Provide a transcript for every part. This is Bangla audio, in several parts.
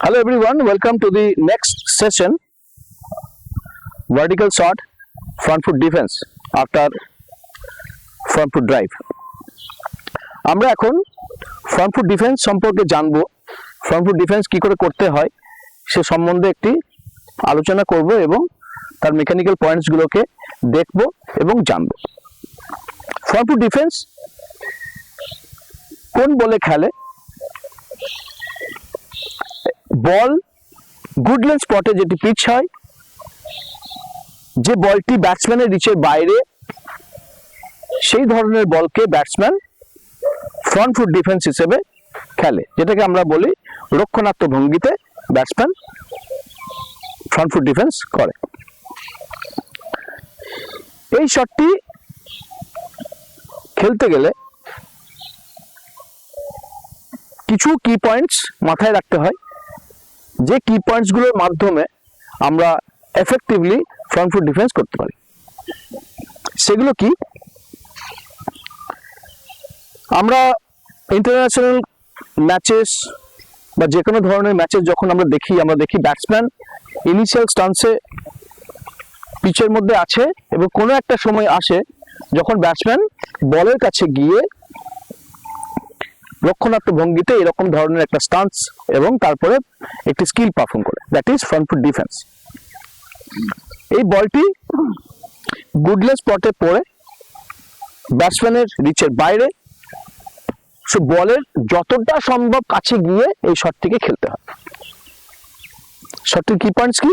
Hello everyone, welcome to the next session, vertical shot, front foot defense after front foot drive. আমরা এখন front foot defense সম্পর্কে জানবো, front foot defense কি করে করতে হয় সে সম্বন্ধে একটি আলোচনা করব এবং তার মেকানিক্যাল পয়েন্টস গুলোকে দেখব এবং জানব। front foot defense কোন বলে খেলে? বল গুড লেন্থ স্পটে যেটি পিচ হয়, যে বলটি ব্যাটসম্যানের রিচের বাইরে, সেই ধরনের বলকে ব্যাটসম্যান ফ্রন্ট ফুট ডিফেন্স হিসেবে খেলে, যেটাকে আমরা বলি রক্ষণাত্মক ভঙ্গিতে ব্যাটসম্যান ফ্রন্ট ফুট ডিফেন্স করে। এই শটটি খেলতে গেলে কিছু কি পয়েন্টস মাথায় রাখতে হয়, যে কি পয়েন্টস গুলোর মাধ্যমে আমরা এফেক্টিভলি ফ্রন্ট ফুট ডিফেন্স করতে পারি। সেগুলো কি? আমরা ইন্টারন্যাশনাল ম্যাচেস বা যে কোনো ধরনের ম্যাচেস যখন আমরা দেখি ব্যাটসম্যান ইনিশিয়াল স্টান্সে পিচের মধ্যে আছে এবং কোনো একটা সময় আসে যখন ব্যাটসম্যান বলের কাছে গিয়ে রক্ষণাত্মক ভঙ্গিতে এরকম ধরনের একটা স্টান্স এবং তারপরে একটি স্কিল পারফর্ম করে, that is front foot defence. এই বলটি গুডলেস স্পটে পড়ে ব্যাটসম্যানের রিচের বাইরে, সো বলের যতটা সম্ভব কাছে গিয়ে এই শটটিকে খেলতে হয়। শটটির কি পয়েন্টস কি?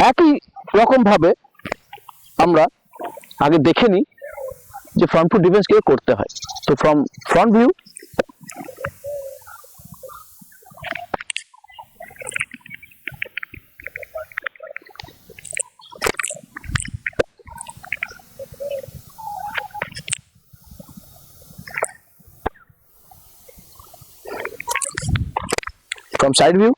একই রকম ভাবে আমরা আগে দেখে নিই যে ফ্রন্ট ফুট ডিফেন্স কিভাবে করতে হয়। তো from front view, from side view,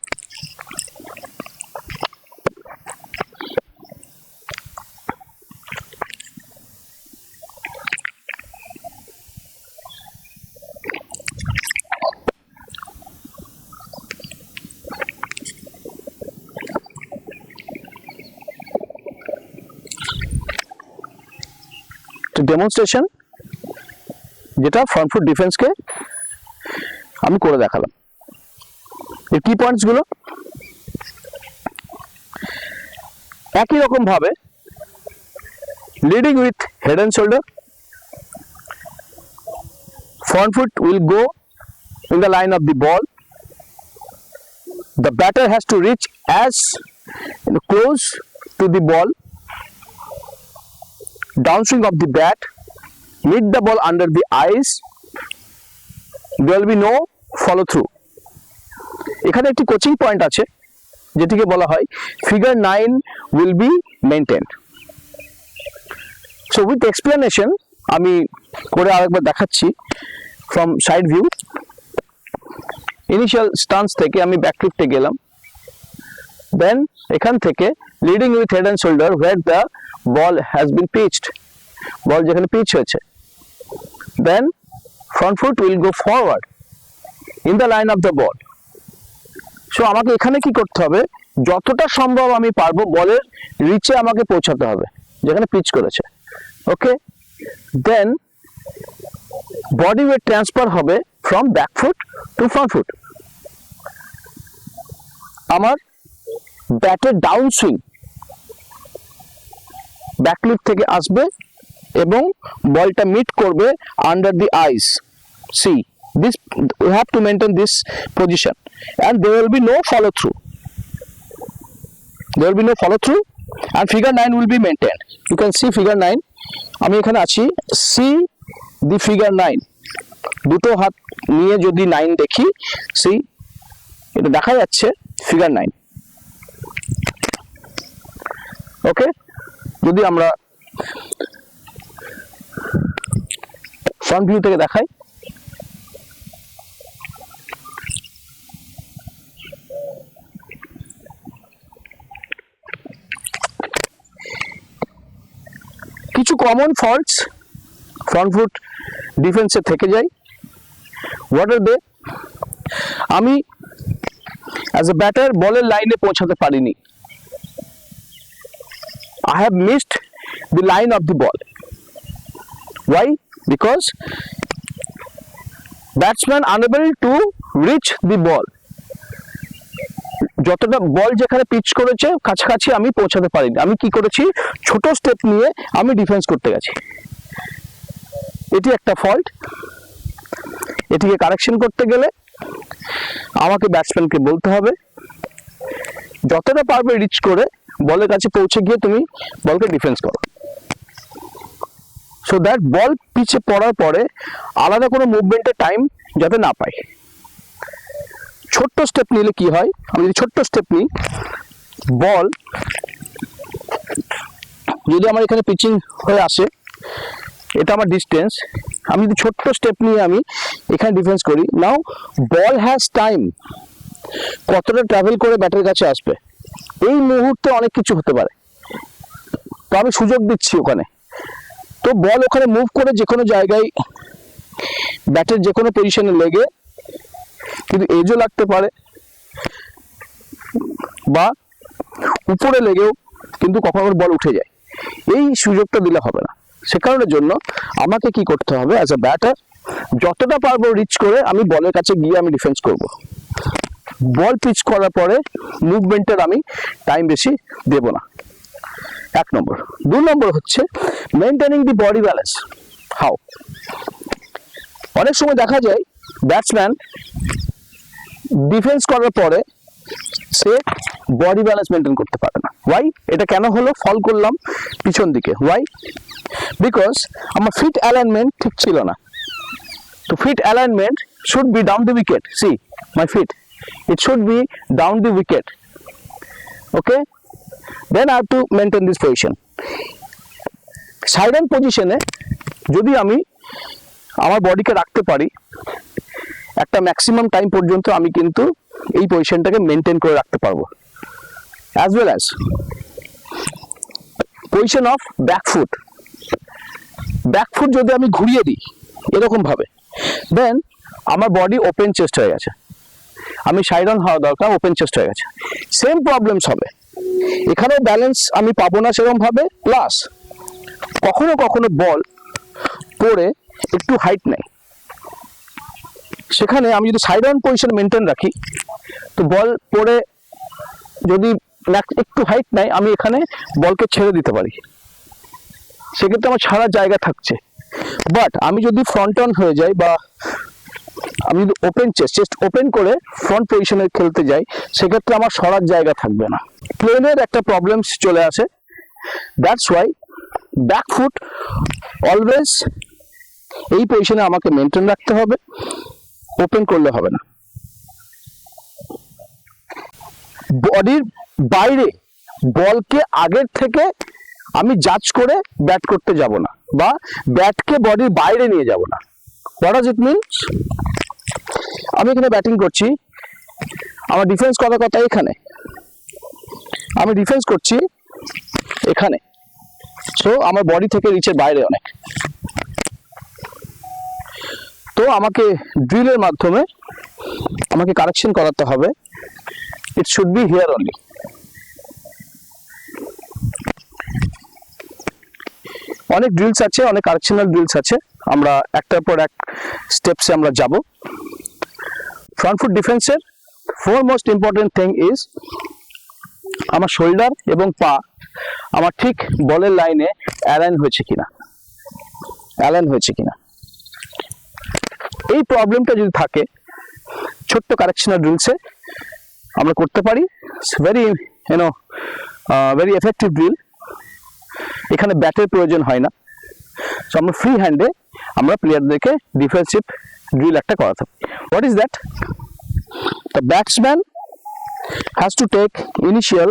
to demonstration যেটা ফ্রন্ট ফুট ডিফেন্সকে আমি করে দেখালাম। এর কি পয়েন্টস গুলো একই রকম ভাবে leading with head and shoulder, front foot will go in the line of the ball. The batter has to reach as close to the ball, downswing of the bat, meet the ball under the eyes, there will be no follow through. এখানে একটি কোচিং পয়েন্ট আছে যেটিকে বলা হয় figure 9 will be maintained. So with explanation আমি করে আরেকবার দেখাচ্ছি। From side view, initial stance থেকে আমি ব্যাকলিফটে গেলাম, দেন এখান থেকে leading with head and shoulder where the ball has been pitched, ball যেখানে পিচ হয়েছে, then front foot will go forward in the line of the ball. So আমাকে এখানে কি করতে হবে, যতটা সম্ভব আমি পারবো বলের রিচে আমাকে পৌঁছাতে হবে যেখানে পিচ করেছে। Okay, then body weight transfer হবে from back foot to front foot. আমার ব্যাটের ডাউন সুইং ব্যাকলিফট থেকে আসবে এবং বলটা মিট করবে under the eyes. See this, we have to maintain this position and there will be no follow through, and figure 9 will be maintained. You can see figure 9, আমি এখানে আছি, see the figure 9, দুটো হাত নিয়ে যদি 9 দেখি, see এটা দেখা যাচ্ছে ফিগার 9। ওকে, যদি আমরা ফ্রন্ট ভিউ থেকে দেখাই, কিছু কমন ফল্টস ফ্রন্ট ফুট ডিফেন্সে থেকে যায়। হোয়াট আর দে? আমি অ্যাজ এ ব্যাটার বলের লাইনে পৌঁছাতে পারিনি। I have missed the line of the ball. Why? Because batsman unable to reach the ball. যতটা বল যেখানে পিচ করেছে কাছাকাছি আমি পৌঁছাতে পারিনি। আমি কি করেছি, ছোট স্টেপ নিয়ে আমি ডিফেন্স করতে গেছি। এটি একটা ফল্ট। এটিকে কারেকশন করতে গেলে আমাকে ব্যাটসম্যানকে বলতে হবে যতটা পারবে রিচ করে বলের কাছে পৌঁছে গিয়ে তুমি বলকে ডিফেন্স করো, সো দ্যাট বল পিচে পড়ার পরে আলাদা কোনো মুভমেন্টের টাইম যাতে না পায়। ছোট্ট স্টেপ নিলে কি হয়, আমি যদি ছোট্ট স্টেপ নিই, বল যদি আমার এখানে পিচিং হয়ে আসে, এটা আমার ডিস্টেন্স, আমি যদি ছোট্ট স্টেপ নিয়ে আমি এখানে ডিফেন্স করি, নাও বল হ্যাজ টাইম কতটা ট্রাভেল করে ব্যাটের কাছে আসবে। এই মুহূর্তে অনেক কিছু হতে পারে, তো আমি সুযোগ দিচ্ছি ওখানে। তো বল ওখানে মুভ করে যে কোনো জায়গায় ব্যাটের যে কোনো পজিশনে লেগে কিন্তু এজও লাগতে পারে বা উপরে লেগেও কিন্তু কখনো বল উঠে যায়। এই সুযোগটা দিলে হবে না। সে কারণের জন্য আমাকে কি করতে হবে, অ্যাজ এ ব্যাটার যতটা পারবো রিচ করে আমি বলের কাছে গিয়ে আমি ডিফেন্স করব। বল পিচ করার পরে মুভমেন্টের আমি টাইম বেশি দেব না, 1 নম্বর। 2 নম্বর হচ্ছে maintaining the body balance. How? অনেক সময় দেখা যায় ব্যাটসম্যান ডিফেন্স করার পরে সে বডি ব্যালেন্স মেনটেন করতে পারে না। ওয়াই? এটা কেন হলো? ফল করলাম পিছন দিকে। ওয়াই? বিকজ আমার ফিট অ্যালাইনমেন্ট ঠিক ছিল না। তো feet alignment should be down the wicket. See my feet, it should be down the wicket. Okay, then I have to maintain this position. Side on position এ যদি আমি আমার বডিকে রাখতে পারি একটা ম্যাক্সিমাম টাইম পর্যন্ত, আমি কিন্তু এই পজিশনটাকে মেনটেন করে রাখতে পারবো। As well as position of back foot. Back foot যদি আমি ঘুরিয়ে দিই এরকম ভাবে, দেন আমার বডি ওপেন চেস্ট হয়ে গেছে, আমি সাইড অন হওয়া দরকার, ওপেন চেস্ট হয়ে গেছে। সেম প্রবলেমস হবে এখানে, ব্যালেন্স আমি পাবো না সেরকম ভাবে। প্লাস কখনো কখনো বল পড়ে একটু হাইট নেই, সেখানে আমি যদি সাইড অন পজিশন মেনটেন রাখি, তো বল পড়ে যদি একটু হাইট নেই, আমি এখানে বলকে ছেড়ে দিতে পারি, সেক্ষেত্রে আমার ছাড়ার জায়গা থাকছে। বাট আমি যদি ফ্রন্ট অন হয়ে যাই বা আমি যদি ওপেন চেস্ট ওপেন করে ফ্রন্ট পজিশনে খেলতে যাই, সেক্ষেত্রে আমার সরার জায়গা থাকবে না, প্লেনের একটা প্রবলেম চলে আসে। দ্যাটস ওয়াই ব্যাকফুট অলওয়েজ এই পজিশনে আমাকে মেনটেন রাখতে হবে, ওপেন করলে হবে না। বডির বাইরে বলকে আগের থেকে আমি জাজ করে ব্যাট করতে যাব না, বা ব্যাটকে বডির বাইরে নিয়ে যাব না। What does it means? আমি এখানে ব্যাটিং করছি, আমার ডিফেন্স করার কথা এখানে, আমি ডিফেন্স করছি এখানে, সো আমার বডি থেকে রিচের বাইরে অনেক। তো আমাকে ড্রিলের মাধ্যমে আমাকে কারেকশন করাতে হবে, it should be here only. অনেক ড্রিলস আছে, অনেক কারেকশনাল ড্রিলস আছে, আমরা একটার পর এক স্টেপসে আমরা যাব। ফ্রন্ট ফুট ডিফেন্সের ফোরমোস্ট ইম্পর্টেন্ট থিং ইজ আমার শোল্ডার এবং পা আমার ঠিক বলের লাইনে অ্যালাইন হয়েছে কিনা। এই প্রবলেমটা যদি থাকে, ছোট্ট কারেকশনাল ড্রিলসে আমরা করতে পারি। ভেরি ভেরি এফেক্টিভ ড্রিল, এখানে ব্যাটের প্রয়োজন হয় না। সো আমরা ফ্রি হ্যান্ডে আমরা প্লেয়ারদেরকে ডিফেন্সিভ ড্রিল একটা করাতে হবে। What is that? The batsman has to take initial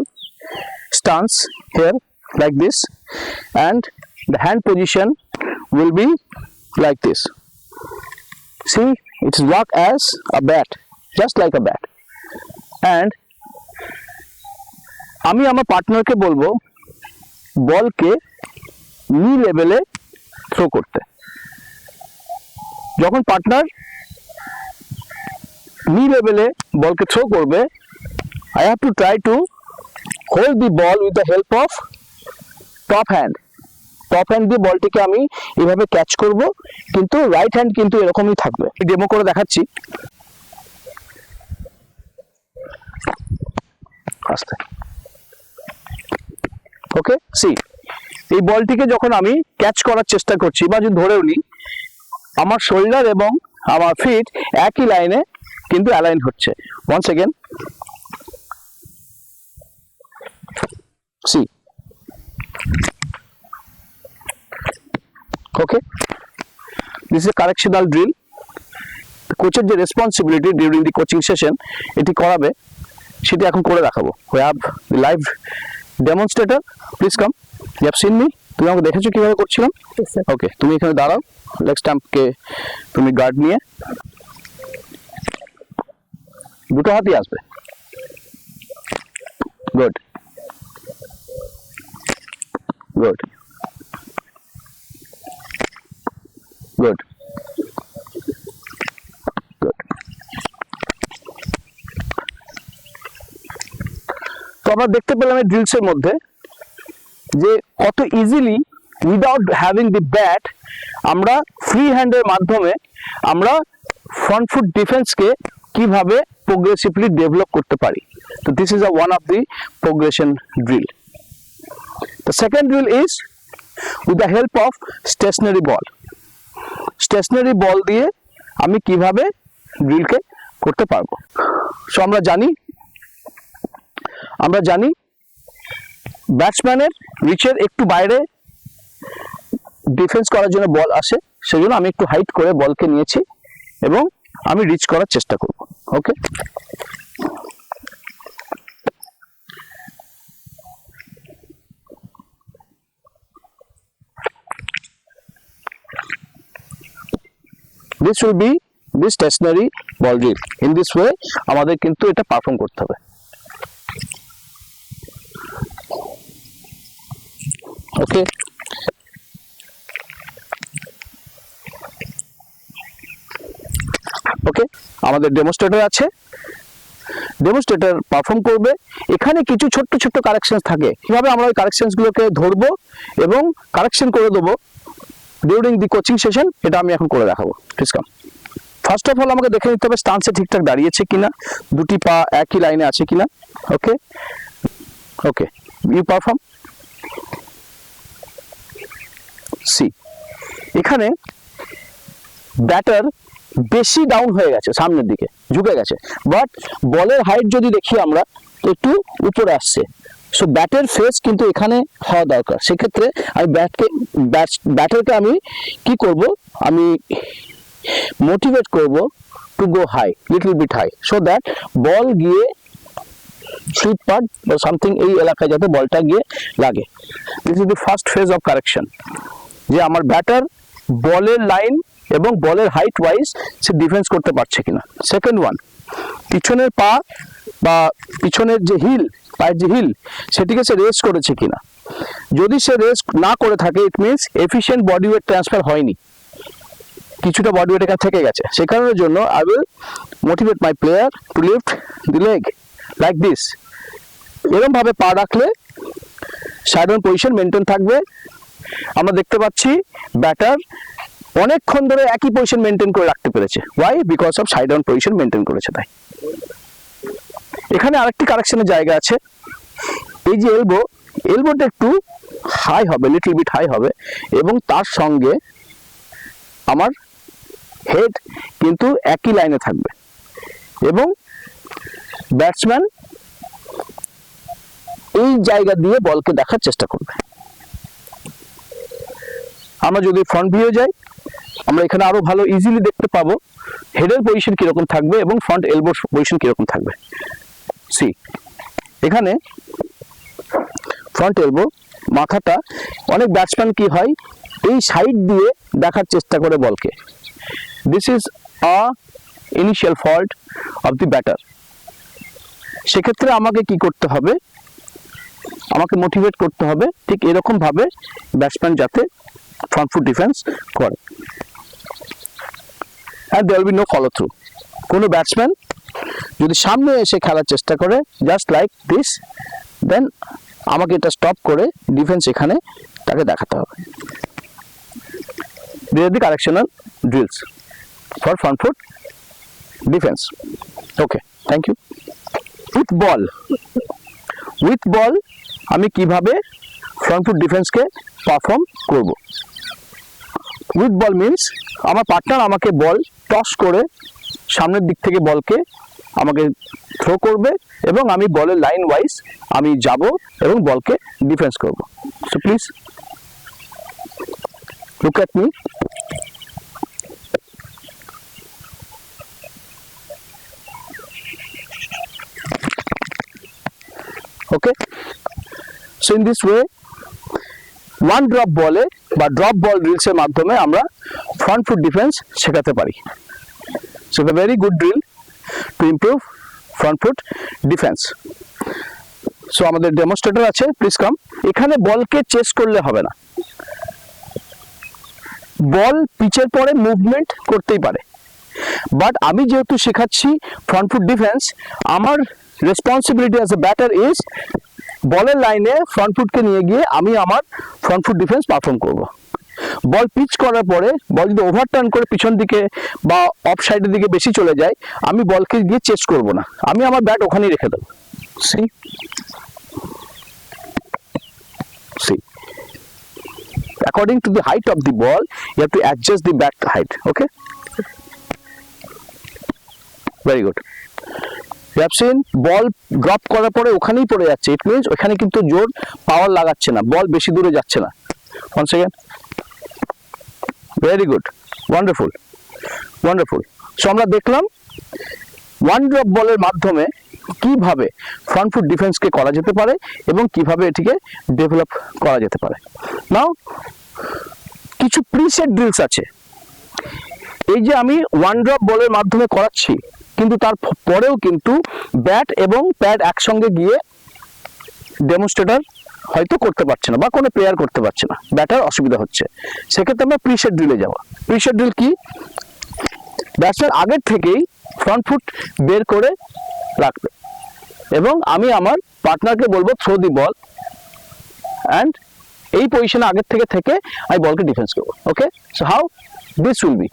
stance here like this, and the hand position will be like this. See, it's work as a bat, just like a bat. And আমি আমার পার্টনারকে বলবো বলকে নি লেভেলে থ্রো করতে। যখন পার্টনার নি লেভেলে বলকে থ্রো করবে, I have to try to hold the ball with the help of top hand দিয়ে বলটিকে আমি এভাবে ক্যাচ করব, কিন্তু রাইট হ্যান্ড কিন্তু এরকমই থাকবে। ডেমো করে দেখাচ্ছি। আস্তে, ওকে, সি, এই বলটিকে যখন আমি ক্যাচ করার চেষ্টা করছি বা যদি ধরেও নিই, আমার শোল্ডার এবং আমার ফিট একই লাইনে কিন্তু অ্যালাইন হচ্ছে। One second, see, okay, this is a correctional drill. কোচের যে responsibility during the coaching session এটি করাবে, সেটি এখন করে দেখাবো। We have live demonstrator, please come, you have seen me, তুমি আমাকে দেখেছো কিভাবে করছিলাম? ওকে, তুমি এখানে দাঁড়াও, লেগ স্ট্যাম্পকে তুমি গার্ড নিয়ে দুটো হাতই আসবে, গুড গুড গুড গুড। তো আমরা দেখতে পেলাম এই ড্রিলসের মধ্যে যে কত ইজিলি উইদাউট হ্যাভিং দি ব্যাট আমরা ফ্রি হ্যান্ডের মাধ্যমে আমরা ফ্রন্ট ফুট ডিফেন্সকে কিভাবে প্রোগ্রেসিভলি ডেভেলপ করতে পারি। তো this is one of the progression drill. The second drill is with the help of stationary ball. Stationary ball দিয়ে আমি কিভাবে ড্রিলকে করতে পারবো। সো আমরা জানি ব্যাটসম্যানের রিচের একটু বাইরে ডিফেন্স করার জন্য বল আসে, সেজন্য আমি একটু হাইট করে বলকে নিয়েছি এবং আমি রিচ করার চেষ্টা করব। ওকে, this will be this stationary ball drill. In this way আমাদের কিন্তু এটা পারফর্ম করতে হবে। ওকে, ওকে, আমাদের ডেমোস্ট্রেটর আছে, ডেমোস্ট্রেটর পারফর্ম করবে। এখানে কিছু ছোট্ট ছোট্ট কারেকশন থাকে, কিভাবে আমরা ওই কারেকশনস গুলোকে ধরবো এবং কারেকশন করে দেবো ডিউরিং দি কোচিং সেশন, এটা আমি এখন করে দেখাবো। Please come. First of all আমাকে দেখে নিতে হবে স্টান্সে ঠিকঠাক দাঁড়িয়েছে কিনা, দুটি পা একই লাইনে আছে কিনা। ওকে, ওকে, ইউ পারফর্ম। সি, এখানে ব্যাটার বেশি ডাউন হয়ে গেছে, সামনের দিকে ঝুঁকে গেছে, বাট বলের হাইট যদি দেখি আমরা একটু উপরে আসছে। সো ব্যাটের ফেস কিন্তু এখানে হওয়া দরকার। সেক্ষেত্রে আমি ব্যাটারকে আমি কি করব, আমি মোটিভেট করব to go high, little bit high, so that ball গিয়ে সুইট পার্ট বা সামথিং এই এলাকায় যাতে বলটা গিয়ে লাগে। This is the first phase of correction, যে আমার ব্যাটার বলের লাইন এবং বলের হাইট ওয়াইজ সে ডিফেন্স করতে পারছে কিনা। সেকেন্ড ওয়ান, পিছনের পা বা পিছনের যে হিল, পায়ের যে হিল, সেটিকে সে রেস্ট করেছে কিনা। যদি সে রেস্ট না করে থাকে, it means efficient body weight transfer হয়নি, কিছুটা বডি ওয়েট এখানে থেকে গেছে। সে কারণের জন্য I will motivate my player two left the leg like this. এরকম ভাবে পা রাখলে সাইড অন পজিশন মেনটেন থাকবে। আমরা দেখতে পাচ্ছি ব্যাটার অনেকক্ষণ ধরে একই পজিশন মেনটেন করে রাখতে পেরেছে। Why? Because off side on position maintain করেছে। তাই এখানে আরেকটি কারেকশনের জায়গা আছে, এই যে এলবোটা একটু হাই হবে, লিটল বিট হাই হবে, এবং তার সঙ্গে আমার হেড কিন্তু একই লাইনে থাকবে এবং ব্যাটসম্যান এই জায়গা দিয়ে বলকে দেখার চেষ্টা করবে। আমরা যদি ফ্রন্ট ভিউ যাই, আমরা এখানে আরো ভালো ইজিলি দেখতে পাবো হেডের পজিশন কিরকম থাকবে এবং ফ্রন্ট এলবোর পজিশন কিরকম থাকবে। সি, এখানে ফ্রন্ট এলবো মাথাটা অনেক ব্যাটসম্যান কি হয় এই সাইড দিয়ে দেখার চেষ্টা করে বলকে। This is a initial fault of the batter. সেক্ষেত্রে আমাকে কি করতে হবে, আমাকে মোটিভেট করতে হবে ঠিক এরকম ভাবে ব্যাটসম্যান যাতে ফ্রন্ট ফুট ডিফেন্স করে, and there will be no follow through। কোনো ব্যাটসম্যান যদি সামনে এসে খেলার চেষ্টা করে জাস্ট লাইক দিস, দেন আমাকে এটা স্টপ করে ডিফেন্স এখানে তাকে দেখাতে হবে। These are the correctional drills for front foot defense. Okay, thank you. With ball আমি কিভাবে front foot defense কে পারফর্ম করব? With ball means আমার পার্টনার আমাকে বল টস করে সামনের দিক থেকে বলকে আমাকে থ্রো করবে এবং আমি বলের লাইন ওয়াইজ আমি যাব এবং বলকে ডিফেন্স করব। So please look at me. Okay, so in this way one drop বলে বা ড্রপ বল ড্রিলসের মাধ্যমে আমরা ফ্রন্ট ফুট ডিফেন্স শেখাতে পারি। So it's a very good drill to improve front foot defence. So আমাদের ডেমনস্ট্রেটর আছে, প্লিজ কাম। এখানে বলকে চেস করলে হবে না, বল পিচের পরে মুভমেন্ট করতেই পারে, বাট আমি যেহেতু শেখাচ্ছি ফ্রন্ট ফুট ডিফেন্স, আমার responsibility as a batter is বলের লাইনে ফ্রন্ট ফুটকে নিয়ে গিয়ে আমি আমার ফ্রন্ট ফুট ডিফেন্স পারফর্ম করব। বল পিচ করার পরে বল যদি ওভারটার্ন করে পিছন দিকে বা অফ সাইডের দিকে বেশি চলে যায়, আমি বলকে গিয়ে চেস করব না, আমি আমার ব্যাট ওখানেই রেখে দেবো। See according to the height of the ball you have to adjust the bat height. Okay, very good. You have seen ball drop করার পরে ওখানেই পড়ে যাচ্ছে, ইট মিন্স ওখানে কিন্তু জোর পাওয়ার লাগাচ্ছে না, বল বেশি দূরে যাচ্ছে না। once again, very good, wonderful, wonderful. So আমরা দেখলাম ওয়ান ড্রপ বলের মাধ্যমে কিভাবে ফ্রন্ট ফুট ডিফেন্সকে করা যেতে পারে এবং কিভাবে এটিকে ডেভেলপ করা যেতে পারে। নাও কিছু প্রিসেট ড্রিলস আছে, এই যে আমি ওয়ান ড্রপ বলের মাধ্যমে করাচ্ছি, কিন্তু তার পরেও কিন্তু ব্যাট এবং প্যাড একসঙ্গে গিয়ে ডেমনস্ট্রেটর হয়তো করতে পারছে না বা কোনো প্লেয়ার করতে পারছে না, ব্যাটার অসুবিধা হচ্ছে, সেক্ষেত্রে আমরা প্রিসেট ড্রিলে যাব। প্রিসেট ড্রিল কি? ব্যাটসম্যান আগের থেকেই ফ্রন্ট ফুট বের করে রাখবে এবং আমি আমার পার্টনারকে বলবো থ্রো দি বল, অ্যান্ড এই পজিশনে আগের থেকে আমি বলকে ডিফেন্স করবো। Okay, so how this will be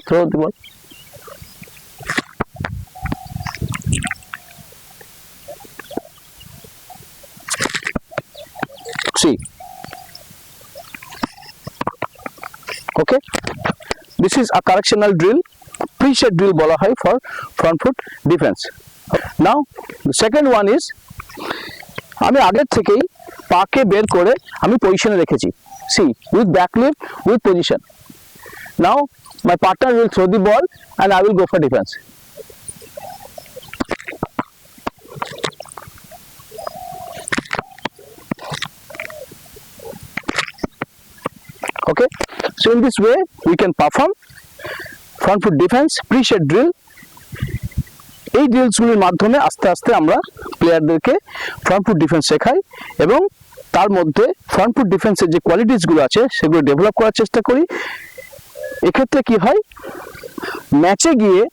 through the ball. See, okay, this is a correctional drill, preset drill bola hai for front foot defense. Now the second one is আমি আগের থেকেই পাকে বের করে আমি পজিশনে রেখেছি, see, with back lift, with position. Now my partner will throw the ball and I will go for defense. Okay, so in this way we can perform front foot defense preset drill. এই ড্রিলসগুলির মাধ্যমে আস্তে আস্তে আমরা প্লেয়ারদেরকে ফ্রন্ট ফুট ডিফেন্স শেখাই এবং তার মধ্যে ফ্রন্ট ফুট ডিফেন্সের যে কোয়ালিটিসগুলো আছে সেগুলো ডেভেলপ করার চেষ্টা করি। এক্ষেত্রে কি হয়, ম্যাচে গিয়ে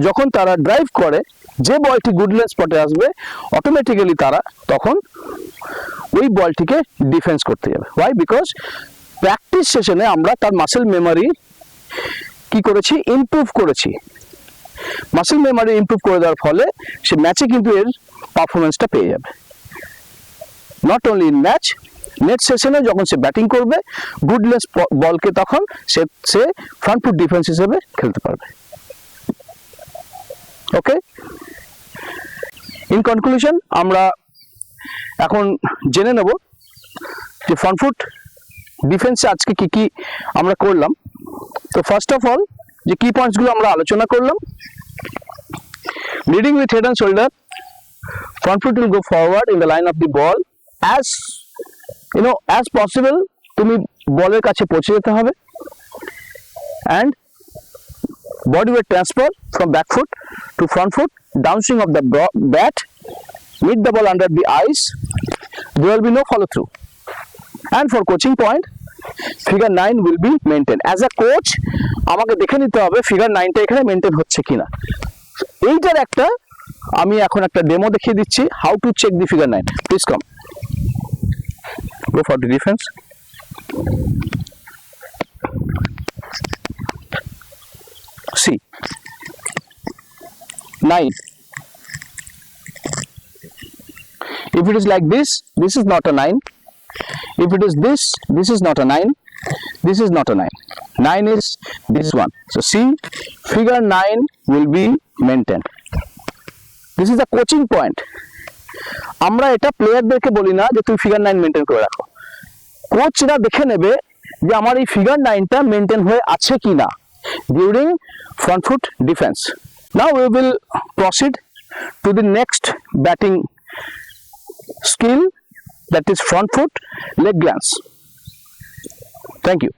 যখন তারা ড্রাইভ করে যে বলটি গুডল্যান্ড স্পটে আসবে, অটোমেটিক্যালি তারা তখন ওই বলটিকে ডিফেন্স করতে যাবে। ওয়াই? বিকজ প্র্যাকটিস সেশনে আমরা তার মাসেল মেমোরি কি করেছি, ইমপ্রুভ করেছি। মাসেল মেমোরি ইমপ্রুভ করে দেওয়ার ফলে সে ম্যাচে কিন্তু এর পারফরমেন্সটা পেয়ে যাবে। Not only in match, next সেশনে যখন সে ব্যাটিং করবে গুডল্যান্ড বলকে তখন সে ফ্রন্ট ফুট ডিফেন্স হিসেবে খেলতে পারবে। ওকে, ইন কনক্লুশন আমরা এখন জেনে নেব যে ফ্রন্ট ফুট ডিফেন্সে আজকে কি কি আমরা করলাম। তো ফার্স্ট অফ অল যে কি পয়েন্টসগুলো আমরা আলোচনা করলাম, leading with head and shoulder, front foot will go forward in the line of the ball as as possible, তুমি বলের কাছে পৌঁছে যেতে হবে, and body weight transfer from back foot to front foot, downswing of the bat, meet the ball under the eyes, there will be no follow through, and for coaching point figure 9 will be maintained. As a coach আমাকে দেখে নিতে হবে ফিগার 9টা এখানে মেনটেন হচ্ছে কিনা। এইটার একটা আমি এখন একটা ডেমো দেখিয়ে দিচ্ছি, how to check the figure 9. Please come, go for the defense. See, 9. If it is like this, this is not a 9. If it is this, this is not a 9. This is not a 9. 9 is this one. So see, figure 9 will be maintained. This is the coaching point. আমরা এটা প্লেয়ারদেরকে বলি না যে তুমি ফিগার 9 মেনটেন করে রাখো, কোচরা দেখে নেবে যে আমার এই ফিগার 9টা মেনটেন হয়ে আছে কিনা during front foot defence. Now we will proceed to the next batting skill, that is front foot leg glance. Thank you.